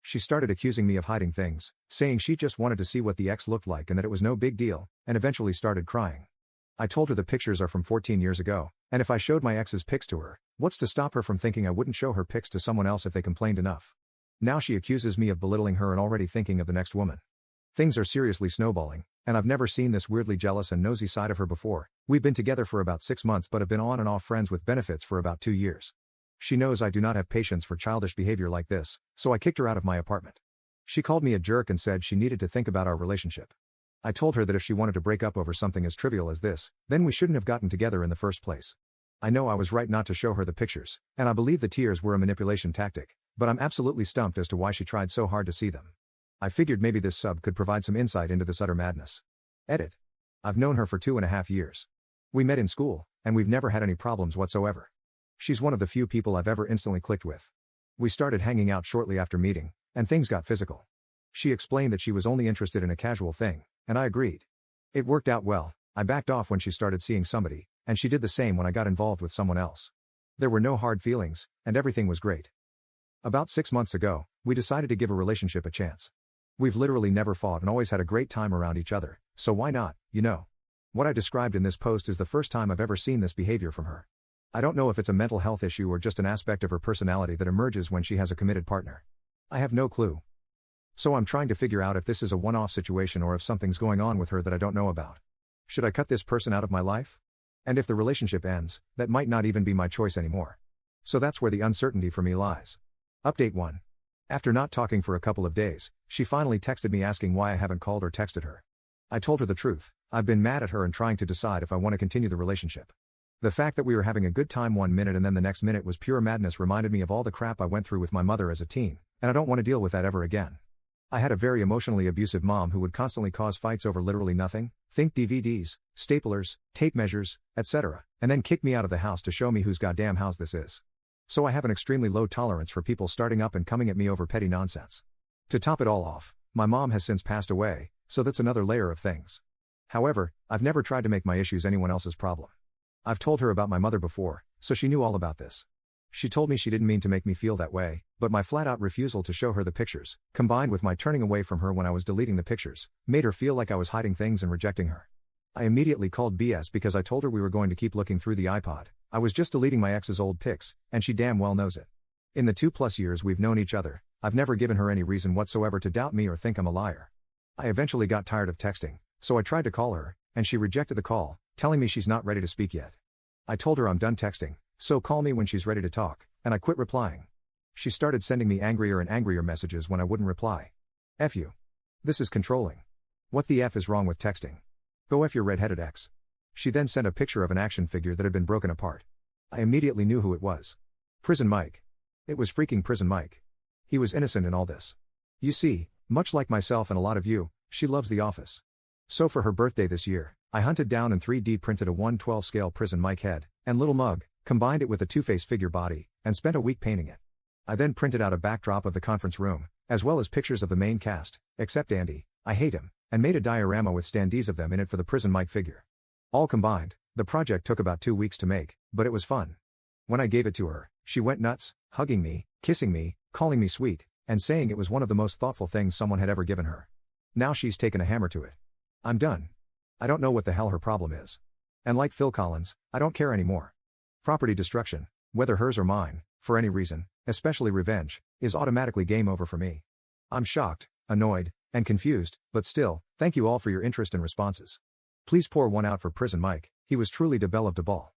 She started accusing me of hiding things, saying she just wanted to see what the ex looked like and that it was no big deal, and eventually started crying. I told her the pictures are from 14 years ago, and if I showed my ex's pics to her, what's to stop her from thinking I wouldn't show her pics to someone else if they complained enough? Now she accuses me of belittling her and already thinking of the next woman. Things are seriously snowballing, and I've never seen this weirdly jealous and nosy side of her before. We've been together for about 6 months but have been on and off friends with benefits for about 2 years. She knows I do not have patience for childish behavior like this, so I kicked her out of my apartment. She called me a jerk and said she needed to think about our relationship. I told her that if she wanted to break up over something as trivial as this, then we shouldn't have gotten together in the first place. I know I was right not to show her the pictures, and I believe the tears were a manipulation tactic, but I'm absolutely stumped as to why she tried so hard to see them. I figured maybe this sub could provide some insight into this utter madness. Edit. I've known her for 2.5 years. We met in school, and we've never had any problems whatsoever. She's one of the few people I've ever instantly clicked with. We started hanging out shortly after meeting, and things got physical. She explained that she was only interested in a casual thing, and I agreed. It worked out well. I backed off when she started seeing somebody, and she did the same when I got involved with someone else. There were no hard feelings, and everything was great. About 6 months ago, we decided to give a relationship a chance. We've literally never fought and always had a great time around each other, so why not, you know? What I described in this post is the first time I've ever seen this behavior from her. I don't know if it's a mental health issue or just an aspect of her personality that emerges when she has a committed partner. I have no clue. So I'm trying to figure out if this is a one-off situation or if something's going on with her that I don't know about. Should I cut this person out of my life? And if the relationship ends, that might not even be my choice anymore. So that's where the uncertainty for me lies. Update 1. After not talking for a couple of days, she finally texted me asking why I haven't called or texted her. I told her the truth. I've been mad at her and trying to decide if I want to continue the relationship. The fact that we were having a good time 1 minute and then the next minute was pure madness reminded me of all the crap I went through with my mother as a teen, and I don't want to deal with that ever again. I had a very emotionally abusive mom who would constantly cause fights over literally nothing, think DVDs, staplers, tape measures, etc., and then kick me out of the house to show me whose goddamn house this is. So I have an extremely low tolerance for people starting up and coming at me over petty nonsense. To top it all off, my mom has since passed away, so that's another layer of things. However, I've never tried to make my issues anyone else's problem. I've told her about my mother before, so she knew all about this. She told me she didn't mean to make me feel that way, but my flat-out refusal to show her the pictures, combined with my turning away from her when I was deleting the pictures, made her feel like I was hiding things and rejecting her. I immediately called BS because I told her we were going to keep looking through the iPod. I was just deleting my ex's old pics, and she damn well knows it. In the 2+ years we've known each other, I've never given her any reason whatsoever to doubt me or think I'm a liar. I eventually got tired of texting, so I tried to call her, and she rejected the call, telling me she's not ready to speak yet. I told her I'm done texting, so call me when she's ready to talk, and I quit replying. She started sending me angrier and angrier messages when I wouldn't reply. F you. This is controlling. What the F is wrong with texting? Go F your red-headed ex. She then sent a picture of an action figure that had been broken apart. I immediately knew who it was. Prison Mike. It was freaking Prison Mike. He was innocent in all this. You see, much like myself and a lot of you, she loves The Office. So for her birthday this year, I hunted down and 3D printed a 1/12 scale Prison Mike head and little mug, combined it with a Two-Face figure body, and spent a week painting it. I then printed out a backdrop of the conference room, as well as pictures of the main cast, except Andy, I hate him, and made a diorama with standees of them in it for the Prison Mike figure. All combined, the project took about 2 weeks to make, but it was fun. When I gave it to her, she went nuts, hugging me, kissing me, calling me sweet, and saying it was one of the most thoughtful things someone had ever given her. Now she's taken a hammer to it. I'm done. I don't know what the hell her problem is. And like Phil Collins, I don't care anymore. Property destruction, whether hers or mine, for any reason, especially revenge, is automatically game over for me. I'm shocked, annoyed, and confused, but still, thank you all for your interest and responses. Please pour one out for Prison Mike. He was truly de belle of de ball.